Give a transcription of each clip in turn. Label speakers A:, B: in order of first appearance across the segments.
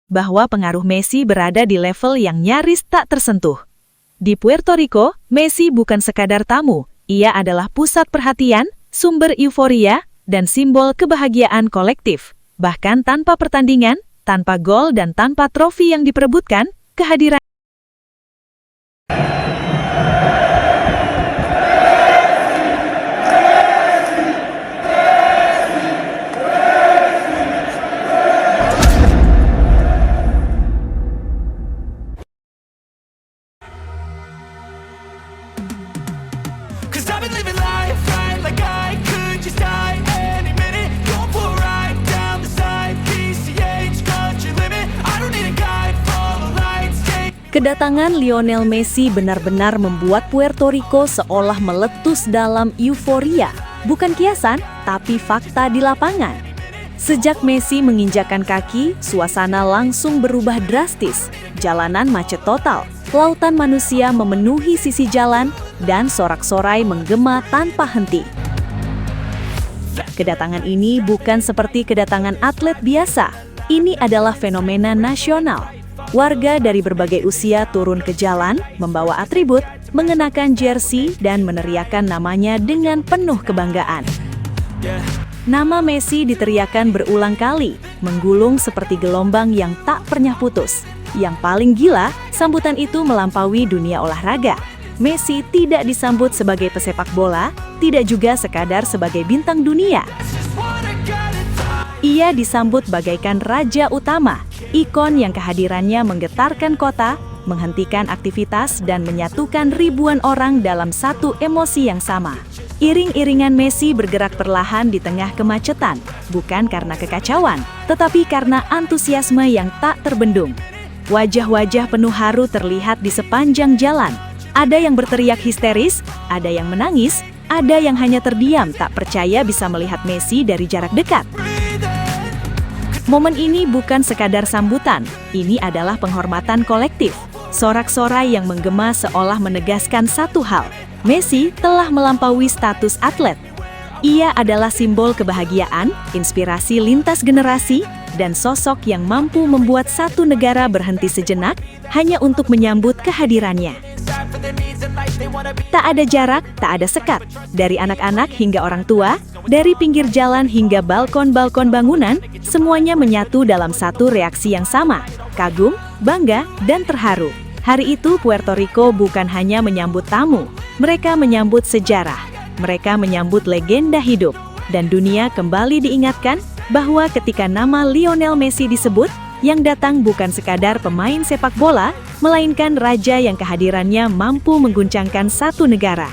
A: bahwa pengaruh Messi berada di level yang nyaris tak tersentuh. Di Puerto Rico, Messi bukan sekadar tamu, ia adalah pusat perhatian, sumber euforia, dan simbol kebahagiaan kolektif. Bahkan tanpa pertandingan, tanpa gol dan tanpa trofi yang diperebutkan, kehadiran Kedatangan Lionel Messi benar-benar membuat Puerto Rico seolah meletus dalam euforia. Bukan kiasan, tapi fakta di lapangan. Sejak Messi menginjakkan kaki, suasana langsung berubah drastis. Jalanan macet total, lautan manusia memenuhi sisi jalan, dan sorak-sorai menggema tanpa henti. Kedatangan ini bukan seperti kedatangan atlet biasa. Ini adalah fenomena nasional. Warga dari berbagai usia turun ke jalan, membawa atribut, mengenakan jersey, dan meneriakan namanya dengan penuh kebanggaan. Nama Messi diteriakan berulang kali, menggulung seperti gelombang yang tak pernah putus. Yang paling gila, sambutan itu melampaui dunia olahraga. Messi tidak disambut sebagai pesepak bola, tidak juga sekadar sebagai bintang dunia. Ia disambut bagaikan raja utama, ikon yang kehadirannya menggetarkan kota, menghentikan aktivitas dan menyatukan ribuan orang dalam satu emosi yang sama. Iring-iringan Messi bergerak perlahan di tengah kemacetan, bukan karena kekacauan, tetapi karena antusiasme yang tak terbendung. Wajah-wajah penuh haru terlihat di sepanjang jalan. Ada yang berteriak histeris, ada yang menangis, ada yang hanya terdiam tak percaya bisa melihat Messi dari jarak dekat. Momen ini bukan sekadar sambutan, ini adalah penghormatan kolektif. Sorak-sorai yang menggema seolah menegaskan satu hal, Messi telah melampaui status atlet. Ia adalah simbol kebahagiaan, inspirasi lintas generasi, dan sosok yang mampu membuat satu negara berhenti sejenak hanya untuk menyambut kehadirannya. Tak ada jarak, tak ada sekat. Dari anak-anak hingga orang tua, dari pinggir jalan hingga balkon-balkon bangunan, semuanya menyatu dalam satu reaksi yang sama, kagum, bangga, dan terharu. Hari itu Puerto Rico bukan hanya menyambut tamu, mereka menyambut sejarah, mereka menyambut legenda hidup, dan dunia kembali diingatkan bahwa ketika nama Lionel Messi disebut, yang datang bukan sekadar pemain sepak bola, melainkan raja yang kehadirannya mampu mengguncangkan satu negara.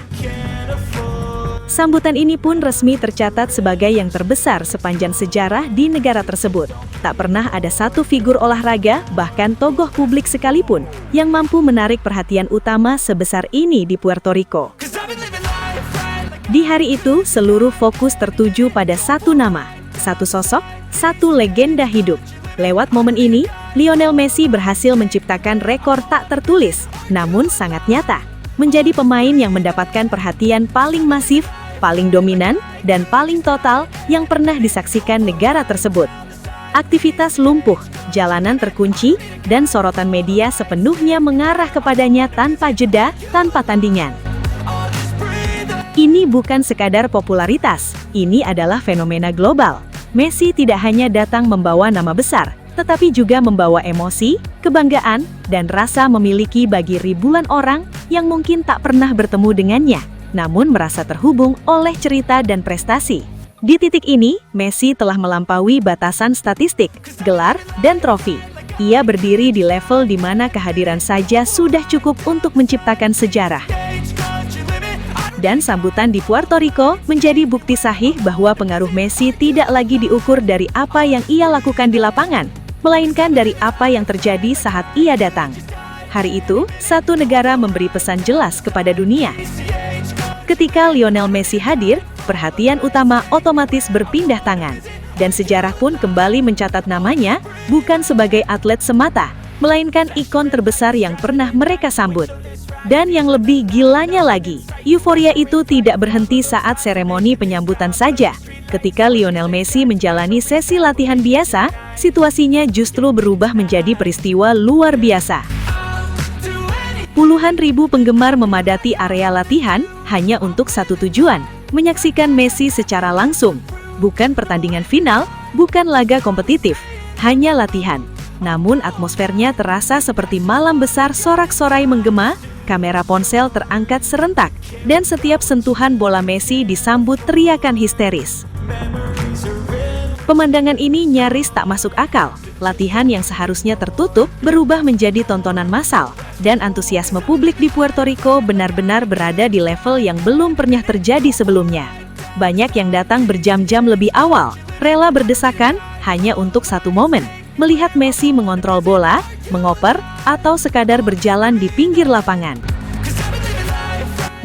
A: Sambutan ini pun resmi tercatat sebagai yang terbesar sepanjang sejarah di negara tersebut. Tak pernah ada satu figur olahraga, bahkan tokoh publik sekalipun, yang mampu menarik perhatian utama sebesar ini di Puerto Rico. Di hari itu, seluruh fokus tertuju pada satu nama, satu sosok, satu legenda hidup. Lewat momen ini, Lionel Messi berhasil menciptakan rekor tak tertulis, namun sangat nyata. Menjadi pemain yang mendapatkan perhatian paling masif, paling dominan, dan paling total yang pernah disaksikan negara tersebut. Aktivitas lumpuh, jalanan terkunci, dan sorotan media sepenuhnya mengarah kepadanya tanpa jeda, tanpa tandingan. Ini bukan sekadar popularitas, ini adalah fenomena global. Messi tidak hanya datang membawa nama besar, tetapi juga membawa emosi, kebanggaan, dan rasa memiliki bagi ribuan orang yang mungkin tak pernah bertemu dengannya, namun merasa terhubung oleh cerita dan prestasi. Di titik ini, Messi telah melampaui batasan statistik, gelar, dan trofi. Ia berdiri di level di mana kehadiran saja sudah cukup untuk menciptakan sejarah. Dan sambutan di Puerto Rico menjadi bukti sahih bahwa pengaruh Messi tidak lagi diukur dari apa yang ia lakukan di lapangan, melainkan dari apa yang terjadi saat ia datang. Hari itu, satu negara memberi pesan jelas kepada dunia. Ketika Lionel Messi hadir, perhatian utama otomatis berpindah tangan. Dan sejarah pun kembali mencatat namanya, bukan sebagai atlet semata, melainkan ikon terbesar yang pernah mereka sambut. Dan yang lebih gilanya lagi, euforia itu tidak berhenti saat seremoni penyambutan saja. Ketika Lionel Messi menjalani sesi latihan biasa, situasinya justru berubah menjadi peristiwa luar biasa. Puluhan ribu penggemar memadati area latihan hanya untuk satu tujuan, menyaksikan Messi secara langsung. Bukan pertandingan final, bukan laga kompetitif, hanya latihan. Namun atmosfernya terasa seperti malam besar, sorak-sorai menggema, kamera ponsel terangkat serentak, dan setiap sentuhan bola Messi disambut teriakan histeris. Pemandangan ini nyaris tak masuk akal. Latihan yang seharusnya tertutup berubah menjadi tontonan massal, dan antusiasme publik di Puerto Rico benar-benar berada di level yang belum pernah terjadi sebelumnya. Banyak yang datang berjam-jam lebih awal, rela berdesakan hanya untuk satu momen, melihat Messi mengontrol bola, mengoper, atau sekadar berjalan di pinggir lapangan.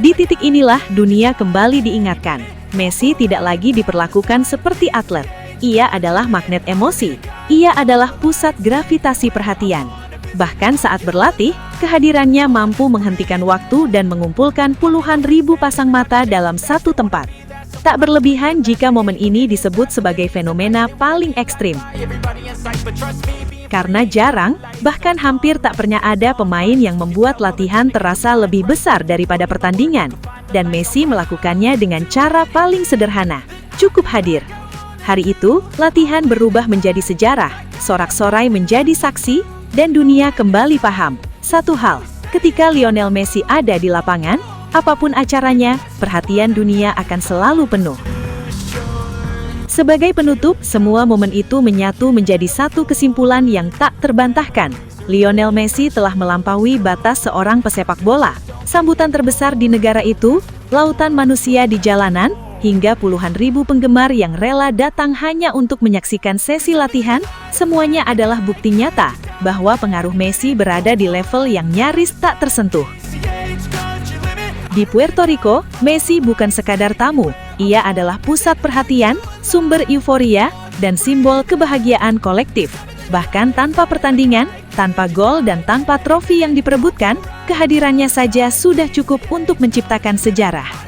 A: Di titik inilah dunia kembali diingatkan. Messi tidak lagi diperlakukan seperti atlet. Ia adalah magnet emosi. Ia adalah pusat gravitasi perhatian. Bahkan saat berlatih, kehadirannya mampu menghentikan waktu dan mengumpulkan puluhan ribu pasang mata dalam satu tempat. Tak berlebihan jika momen ini disebut sebagai fenomena paling ekstrim. Karena jarang, bahkan hampir tak pernah ada pemain yang membuat latihan terasa lebih besar daripada pertandingan. Dan Messi melakukannya dengan cara paling sederhana, cukup hadir. Hari itu, latihan berubah menjadi sejarah, sorak-sorai menjadi saksi, dan dunia kembali paham. Satu hal, ketika Lionel Messi ada di lapangan, apapun acaranya, perhatian dunia akan selalu penuh. Sebagai penutup, semua momen itu menyatu menjadi satu kesimpulan yang tak terbantahkan. Lionel Messi telah melampaui batas seorang pesepak bola. Sambutan terbesar di negara itu, lautan manusia di jalanan, hingga puluhan ribu penggemar yang rela datang hanya untuk menyaksikan sesi latihan, semuanya adalah bukti nyata bahwa pengaruh Messi berada di level yang nyaris tak tersentuh. Di Puerto Rico, Messi bukan sekadar tamu, ia adalah pusat perhatian, sumber euforia, dan simbol kebahagiaan kolektif. Bahkan tanpa pertandingan, tanpa gol dan tanpa trofi yang diperebutkan, kehadirannya saja sudah cukup untuk menciptakan sejarah.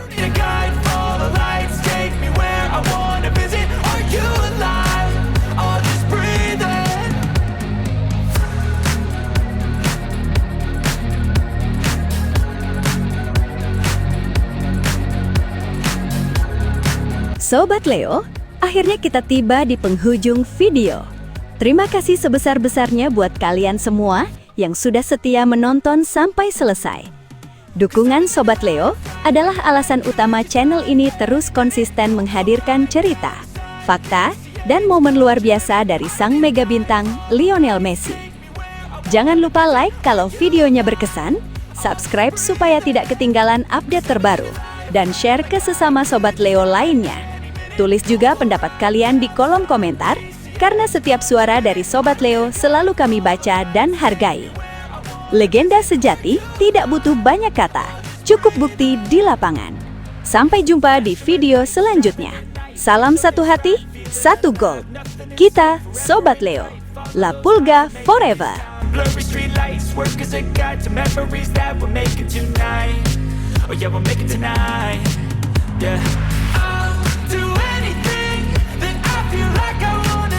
B: Sobat Leo, akhirnya kita tiba di penghujung video. Terima kasih sebesar-besarnya buat kalian semua yang sudah setia menonton sampai selesai. Dukungan Sobat Leo adalah alasan utama channel ini terus konsisten menghadirkan cerita, fakta, dan momen luar biasa dari sang mega bintang Lionel Messi. Jangan lupa like kalau videonya berkesan, subscribe supaya tidak ketinggalan update terbaru, dan share ke sesama Sobat Leo lainnya. Tulis juga pendapat kalian di kolom komentar, karena setiap suara dari Sobat Leo selalu kami baca dan hargai. Legenda sejati tidak butuh banyak kata, cukup bukti di lapangan. Sampai jumpa di video selanjutnya. Salam satu hati, satu gol. Kita Sobat Leo. La Pulga forever.
C: Blurry street lights work as a guide to memories that we're making tonight. Oh yeah, we'll make it tonight. Yeah. I'll do anything that I feel like I want.